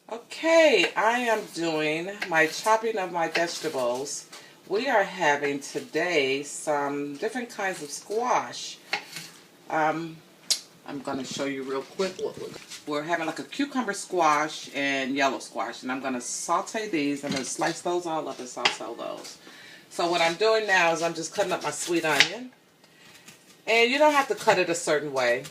Okay, I am doing my chopping of my vegetables. We are having today some different kinds of squash. Um, I'm going to show you real quick. We're having like a cucumber squash and yellow squash, and I'm going to saute these. I'm going to slice those all up and saute those. So what I'm doing now is I'm just cutting up my sweet onion. And you don't have to cut it a certain way.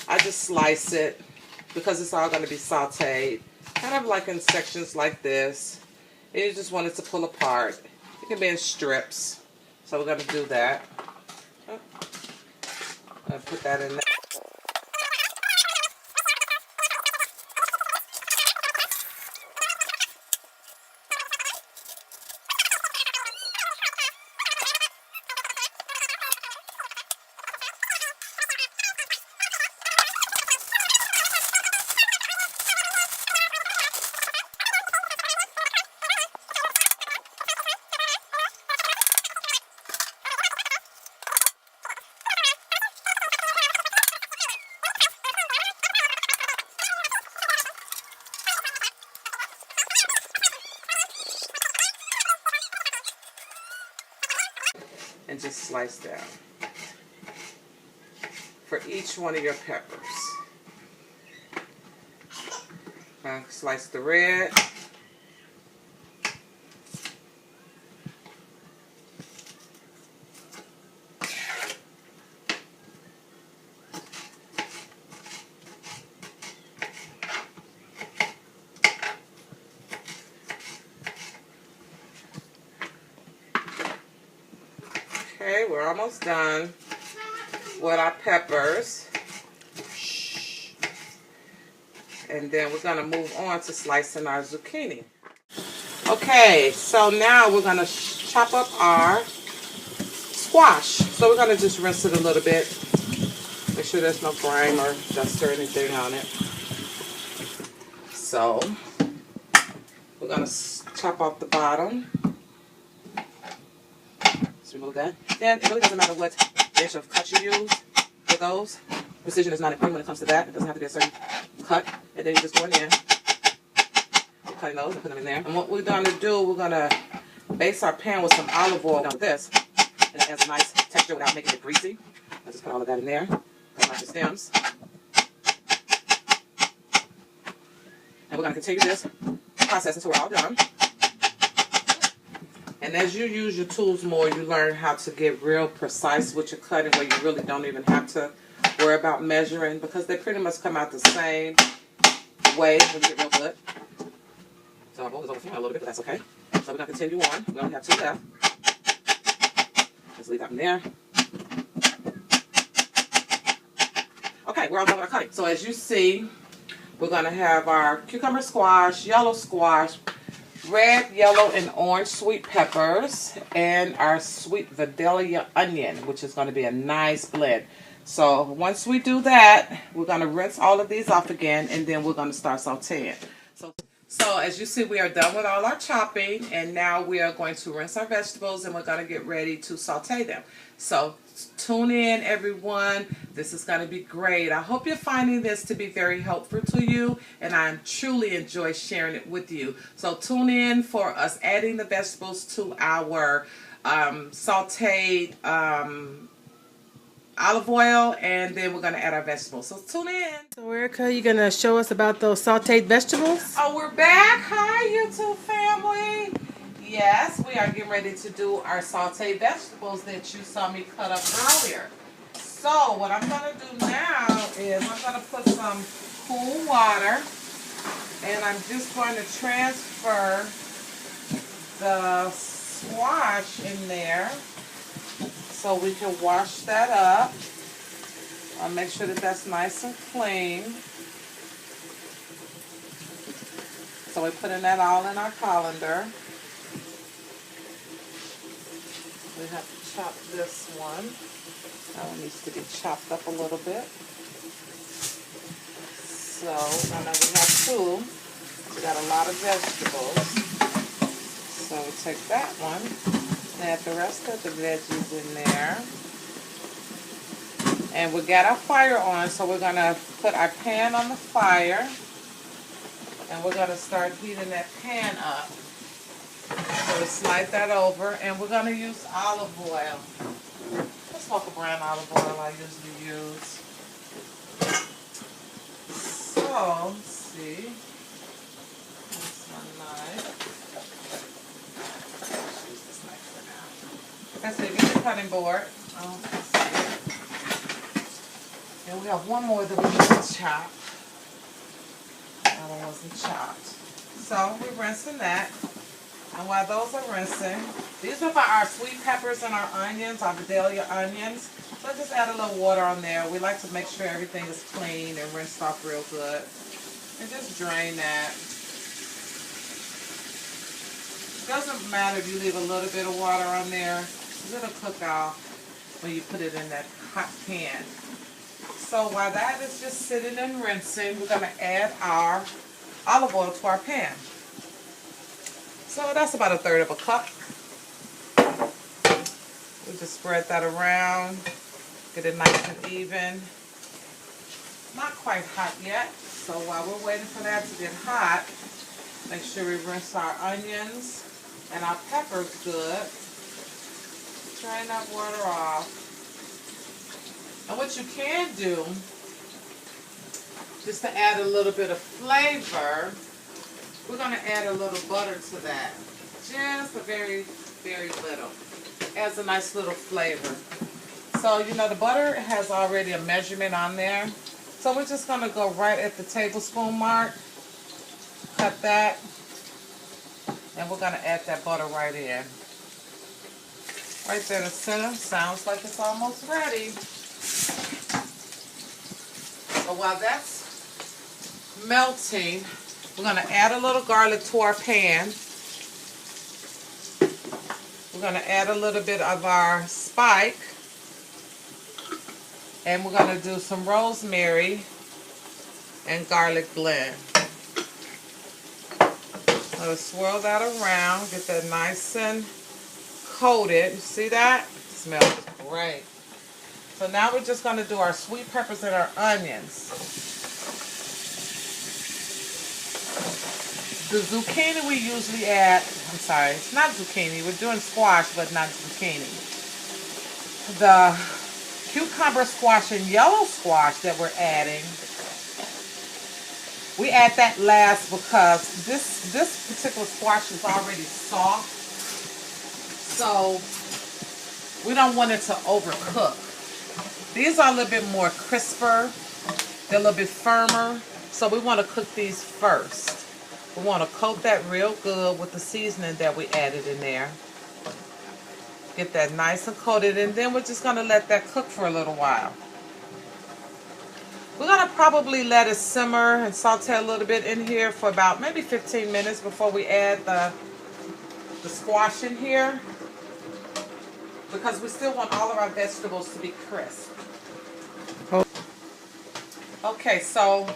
I just slice it because it's all going to be sauteed, kind of like in sections like this. And you just want it to pull apart. It can be in strips. So we're going to do that. I'm going to put that in there. And just slice down for each one of your peppers. Slice the red. Okay, we're almost done with our peppers. And then we're going to move on to slicing our zucchini. Okay, so now we're going to chop up our squash. So we're going to just rinse it a little bit. Make sure there's no grime or dust or anything on it. So we're going to chop off the bottom. Remove that. Then it really doesn't matter what inch of cut you use for those. Precision is not important when it comes to that. It doesn't have to be a certain cut. And then you just go in there, cutting those and put them in there. And what we're going to do, we're going to base our pan with some olive oil with this. And it has a nice texture without making it greasy. I'll just put all of that in there. Cut off the stems. And we're going to continue this process until we're all done. And as you use your tools more, you learn how to get real precise with your cutting, where you really don't even have to worry about measuring, because they pretty much come out the same way when you get real good. So our bowl is overflowing a little bit, but that's okay. So we're going to continue on. We only have 2 left. Just leave that in there. Okay, we're all done with our cutting. So as you see, we're going to have our cucumber squash, yellow squash, red, yellow, and orange sweet peppers, and our sweet Vidalia onion, which is going to be a nice blend. So once we do that, we're going to rinse all of these off again, and then we're going to start sauteing. So as you see, we are done with all our chopping, and now we are going to rinse our vegetables, and we're going to get ready to saute them. So tune in, everyone. This is going to be great. I hope you're finding this to be very helpful to you, and I truly enjoy sharing it with you. So tune in for us adding the vegetables to our sauteed olive oil, and then we're going to add our vegetables. So tune in. So Erricka, you're going to show us about those sauteed vegetables? Oh, we're back. Hi, YouTube family. Yes, we are getting ready to do our sauteed vegetables that you saw me cut up earlier. So what I'm going to do now is I'm going to put some cool water, and I'm just going to transfer the squash in there so we can wash that up. I'll make sure that that's nice and clean. So we're putting that all in our colander. We have to chop this one. That one needs to be chopped up a little bit. So I know we have 2. We got a lot of vegetables. So we take that one. Add the rest of the veggies in there. And we got our fire on, so we're going to put our pan on the fire. And we're going to start heating that pan up. So we slide that over, and we're going to use olive oil. Let's smoke a brand olive oil I usually use. So, let's see. That's my knife. Let's use this knife for now. That's it. Get your cutting board. Let's see. And we have one more that we need to chop. That one wasn't chopped. So, we're rinsing that. And while those are rinsing, these are for our sweet peppers and our onions, our Vidalia onions. So just add a little water on there. We like to make sure everything is clean and rinsed off real good. And just drain that. It doesn't matter if you leave a little bit of water on there. It'll cook off when you put it in that hot pan. So while that is just sitting and rinsing, we're going to add our olive oil to our pan. So that's about 1/3 cup. We just spread that around, get it nice and even. Not quite hot yet, so while we're waiting for that to get hot, make sure we rinse our onions and our peppers good. Drain that water off. And what you can do, just to add a little bit of flavor, we're going to add a little butter to that. Just a very, very little. Adds a nice little flavor. So, you know, the butter has already a measurement on there. So we're just going to go right at the tablespoon mark. Cut that. And we're going to add that butter right in. Right there in the center. Sounds like it's almost ready. So while that's melting, we're going to add a little garlic to our pan. We're going to add a little bit of our spike. And we're going to do some rosemary and garlic blend. Let's swirl that around. Get that nice and coated. You see that? It smells great. So now we're just going to do our sweet peppers and our onions. The zucchini we usually add, I'm sorry, it's not zucchini. We're doing squash, but not zucchini. The cucumber squash and yellow squash that we're adding, we add that last because this particular squash is already soft. So we don't want it to overcook. These are a little bit more crisper. They're a little bit firmer. So we want to cook these first. We want to coat that real good with the seasoning that we added in there. Get that nice and coated, and then we're just going to let that cook for a little while. We're going to probably let it simmer and saute a little bit in here for about maybe 15 minutes before we add the squash in here, because we still want all of our vegetables to be crisp. Okay, so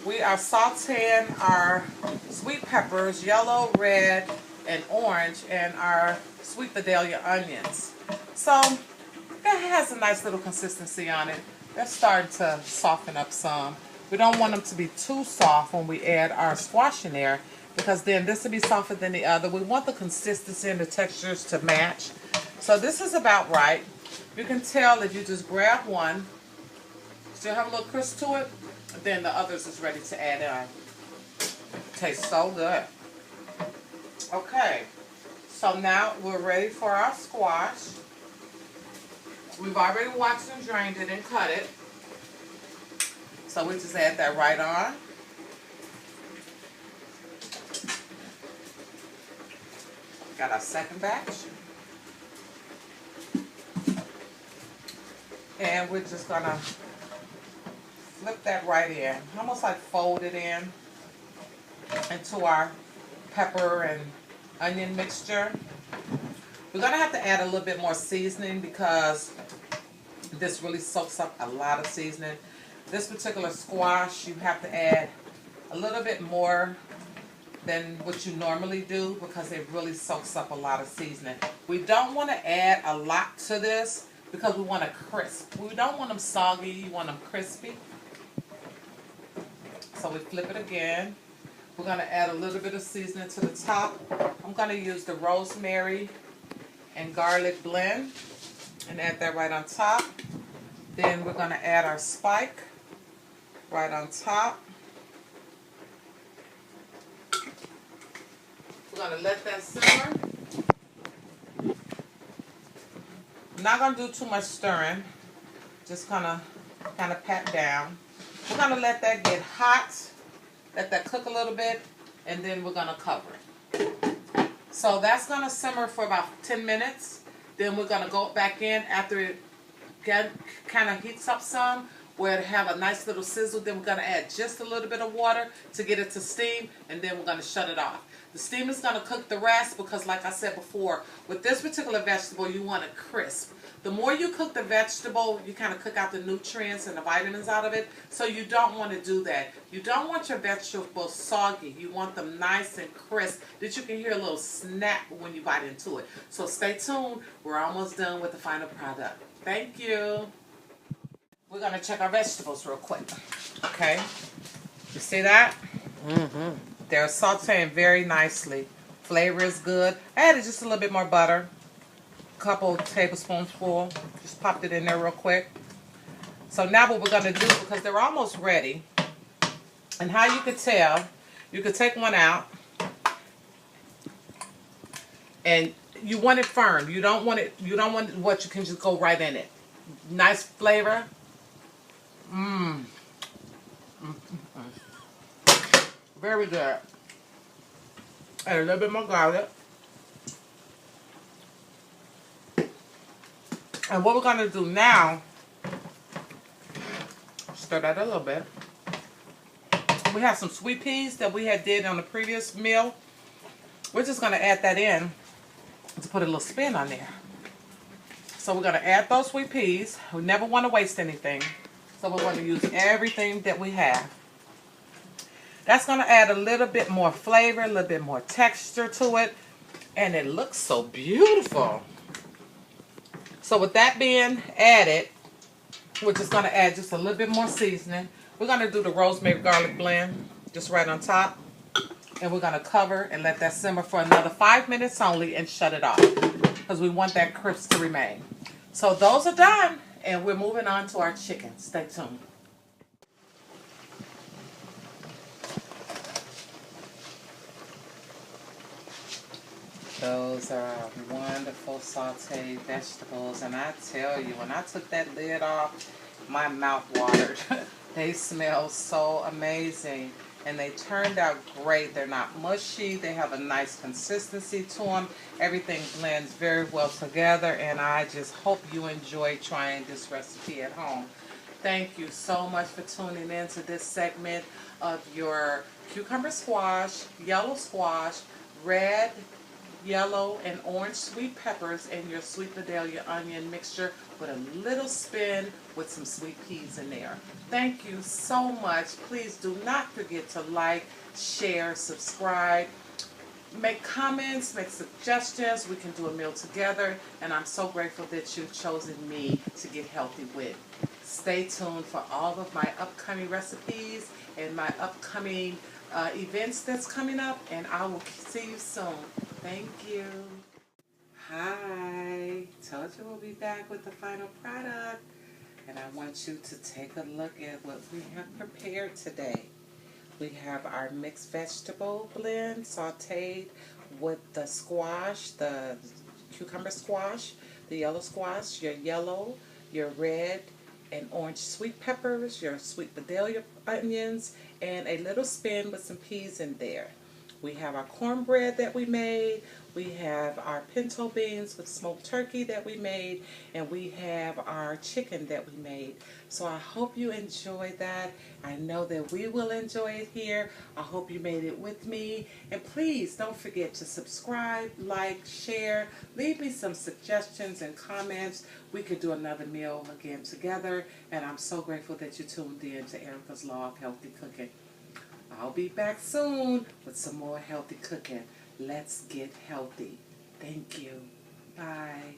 we are sauteing our sweet peppers, yellow, red, and orange, and our sweet Vidalia onions. So that has a nice little consistency on it. They're starting to soften up some. We don't want them to be too soft when we add our squash in there, because then this will be softer than the other. We want the consistency and the textures to match. So this is about right. You can tell if you just grab one, still have a little crisp to it, then the others is ready to add on. Tastes so good. Okay, so now we're ready for our squash. We've already washed and drained it and cut it. So we just add that right on. Got our second batch. And we're just gonna flip that right in, almost like fold it in into our pepper and onion mixture. We're gonna have to add a little bit more seasoning because this really soaks up a lot of seasoning. This particular squash, you have to add a little bit more than what you normally do because it really soaks up a lot of seasoning. We don't want to add a lot to this because we want it crisp. We don't want them soggy, you want them crispy. So we flip it again. We're going to add a little bit of seasoning to the top. I'm going to use the rosemary and garlic blend and add that right on top. Then we're going to add our spike right on top. We're going to let that simmer. I'm not going to do too much stirring. Just kind of pat down. We're going to let that get hot. Let that cook a little bit. And then we're going to cover it. So that's going to simmer for about 10 minutes. Then we're going to go back in after it kind of heats up some, where it have a nice little sizzle. Then we're going to add just a little bit of water to get it to steam, and then we're going to shut it off. The steam is going to cook the rest because, like I said before, with this particular vegetable, you want it crisp. The more you cook the vegetable, you kind of cook out the nutrients and the vitamins out of it, so you don't want to do that. You don't want your vegetables soggy. You want them nice and crisp that you can hear a little snap when you bite into it. So stay tuned. We're almost done with the final product. Thank you. We're going to check our vegetables real quick. Okay. You see that? Mm-hmm. They're sauteing very nicely. Flavor is good. I added just a little bit more butter. A couple tablespoons full. Just popped it in there real quick. So now what we're going to do, because they're almost ready, and how you could tell, you could take one out, and you want it firm. You don't want what you can just go right in it. Nice flavor. Very good. Add a little bit more garlic. And what we're going to do now, stir that a little bit. We have some sweet peas that we had did on the previous meal. We're just going to add that in to put a little spin on there. So we're going to add those sweet peas. We never want to waste anything. So we're going to use everything that we have. That's going to add a little bit more flavor, a little bit more texture to it. And it looks so beautiful. So with that being added, we're just going to add just a little bit more seasoning. We're going to do the rosemary garlic blend just right on top. And we're going to cover and let that simmer for another 5 minutes only and shut it off. Because we want that crisp to remain. So those are done. And we're moving on to our chicken. Stay tuned. Those are wonderful sauteed vegetables. And I tell you, when I took that lid off, my mouth watered. They smell so amazing. And they turned out great. They're not mushy. They have a nice consistency to them. Everything blends very well together. And I just hope you enjoy trying this recipe at home. Thank you so much for tuning in to this segment of your cucumber squash, yellow squash, red, yellow, and orange sweet peppers, and your sweet Vidalia onion mixture with a little spin with some sweet peas in there. Thank you so much. Please do not forget to like, share, subscribe, make comments, make suggestions. We can do a meal together, and I'm so grateful that you've chosen me to get healthy with. Stay tuned for all of my upcoming recipes and my upcoming events that's coming up, and I will see you soon. Thank you. Hi. Told you we'll be back with the final product. And I want you to take a look at what we have prepared today. We have our mixed vegetable blend sauteed with the squash, the cucumber squash, the yellow squash, your yellow, your red, and orange sweet peppers, your sweet Vidalia onions, and a little spin with some peas in there. We have our cornbread that we made. We have our pinto beans with smoked turkey that we made. And we have our chicken that we made. So I hope you enjoyed that. I know that we will enjoy it here. I hope you made it with me. And please don't forget to subscribe, like, share. Leave me some suggestions and comments. We could do another meal again together. And I'm so grateful that you tuned in to Erricka's Law of Healthy Cooking. I'll be back soon with some more healthy cooking. Let's get healthy. Thank you. Bye.